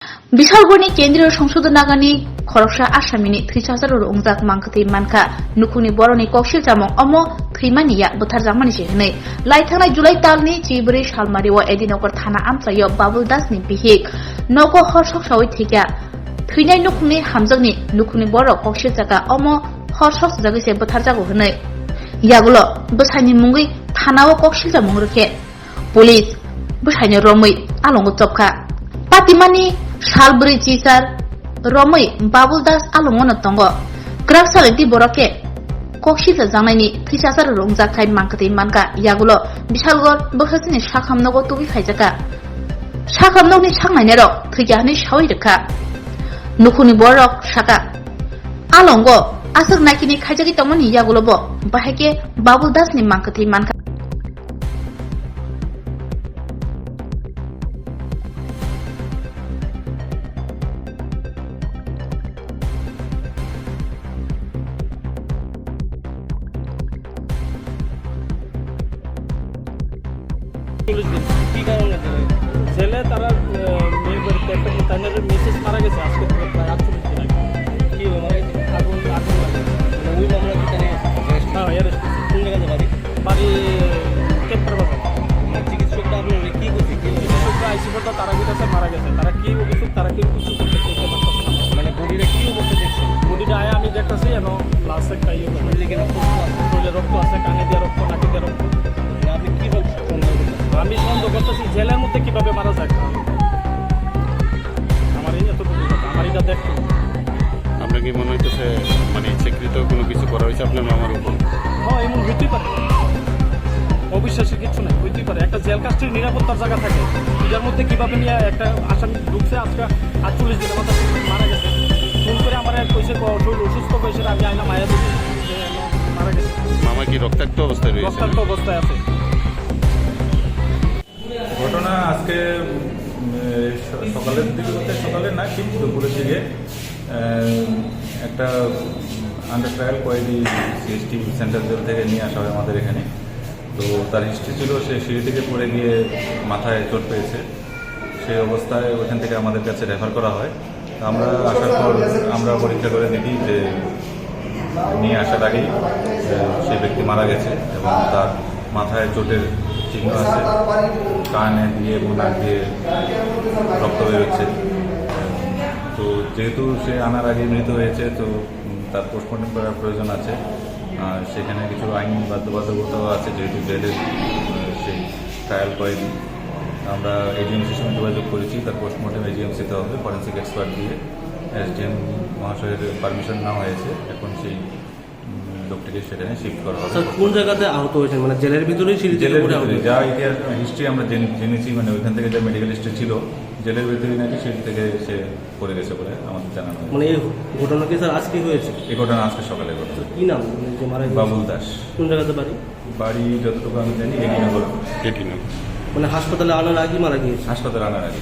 বিশালগড়নি কেন্দ্রীয় সংসদ নাগানি খরকসা আসামিनि थैसाजार रंजाक मांखथै मानखा नुखुनि बरनि कौशल जामं अमो थैमानिया बुथारजाकमानि सेहनै लाइथांनाय जुलाइ तालनि 14 सालमारियाव एदिनगर थाना आमफ्रायाव बाबुल दासनि बिहिक नगो हरसक सावै थैगा थैनाय नुखुनि हामजोंनि नुखुनि बर कौशल जागा अमो हरसक जागैसे बुथारजागौ हनै यागुलो बसाइनि मुंगै थानाव कौशल जामं रखे पुलिस बसाइनि रमै आलंगो चपखा पातिमानि सालब्रै चिसार रमै बाबुल दास आलंगनो दंग ग्राक सालैति बरके कौशल जानायनि थैसाजार रंजाखाय मांखथै मानगा यागुलो बिशालगड़ बोखोसनि साखामनगो तुबि फाइजाका साखामनगनि सांनायनेर थैगाहनै सावै रेखा नुखुनि बरक साका आलंगो आसर नाकिनि खाइजागि तंमनि यागुलोबो बाहायके बाबुल दासनि मांखथै मानगा কি কারণে ছেলে তারা মেয়ে বাড়িতে একটা তাদের মেসেজ মারা গেছে আজকে থেকে প্রায় 48 দিন আগে কি মারা গেছে আগুন লাগে ওই মামলা কি জানে হ্যাঁ অ্যারেস্ট কোন জায়গায় বাড়ি বাড়ি কেপর বাবা চিকিৎসকরা আপনার কি করছে চিকিৎসকরা আইসিফটা তারা বিকাশে মারা গেছে তারা কি অভিযোগ তারা কি কিছু করতে পারছে মানে বডিটা কি অবস্থা দেখছে বডিটা আয় আমি দেখতেছি এবং লাস্ট একটা ইয়ে রক্ত আছে কানে দিয়ে রক্ত নাকি দিয়ে রক্ত আপনি কি বলছেন আমি সন্দেহ করতেছি জেলের মধ্যে কিভাবে মারা যায় আমার এই এত আমার এটা দেখতে আপনার কি মনে হইতেছে মানে ইচ্ছাকৃত কোনো কিছু করা হয়েছে আপনার মামার উপর? হ্যাঁ এমন হইতেই পারে অবিশ্বাসের কিছু নাই হইতেই পারে একটা জেল কাস্টের নিরাপত্তার জায়গা থাকে এটার মধ্যে কিভাবে নিয়ে একটা আসামি ঢুকছে আজকে 48 দিনের মাথা মারা গেছে ফোন করে আমার কইছে শরীর অসুস্থ হয়েছে আমি আইনা মায়া দিচ্ছি মারা গেছে মামা কি রক্তাক্ত অবস্থায় রয়েছে? রক্তাক্ত অবস্থায় আছে। ঘটনা আজকে সকালের দিকে বলতে সকালে না ঠিক দুপুরের দিকে একটা আন্ডার ট্রায়াল কয়েদি সিএসটি সেন্টার জেল থেকে নিয়ে আসা হয় আমাদের এখানে। তো তার হিস্ট্রি ছিল সে সিঁড়ি থেকে পড়ে গিয়ে মাথায় চোট পেয়েছে, সেই অবস্থায় ওখান থেকে আমাদের কাছে রেফার করা হয়। আমরা আসার পর আমরা পরীক্ষা করে দেখি যে নিয়ে আসার আগেই সেই ব্যক্তি মারা গেছে এবং তার মাথায় চোটের চিহ্ন আছে, কানে দিয়ে এবং নাক দিয়ে রক্ত বেরোচ্ছে। তো যেহেতু সে আনার আগে মৃত হয়েছে তো তার পোস্টমর্টম করার প্রয়োজন আছে, সেখানে কিছু আইনি বাধ্যবাধকতাও আছে যেহেতু জেলের সেই ট্রায়াল কয়েদি। আমরা এজিএমসির সঙ্গে যোগাযোগ করেছি, তার পোস্টমর্টম এজিএমসিতে হবে ফরেন্সিক এক্সপার্ট দিয়ে। এসডিএম মহাশয়ের পারমিশন নেওয়া হয়েছে, এখন সেই লোকটিকে সেখানে শিফট করা হবে। কোন জায়গাতে আহত হয়েছেন মানে জেলের ভিতরেই জেলের ভিতরে যা ইতিহাস হিস্ট্রি আমরা জেনেছি মানে ওইখান থেকে যা মেডিকেল হিস্ট্রি ছিল জেলের ভিতরে নাকি সেটি থেকে সে পড়ে গেছে বলে আমাদের জানানো হয়। মানে এই ঘটনা কি স্যার আজকে হয়েছে? এই ঘটনা আজকে সকালে ঘটনা। কি নাম মানে যে মারা গেছে? বাবুল দাস। কোন জায়গাতে বাড়ি? বাড়ি যতটুকু আমি জানি এটিনগর। এটি না মানে হাসপাতালে আনার আগে মারা গিয়েছে? হাসপাতালে আনার আগে।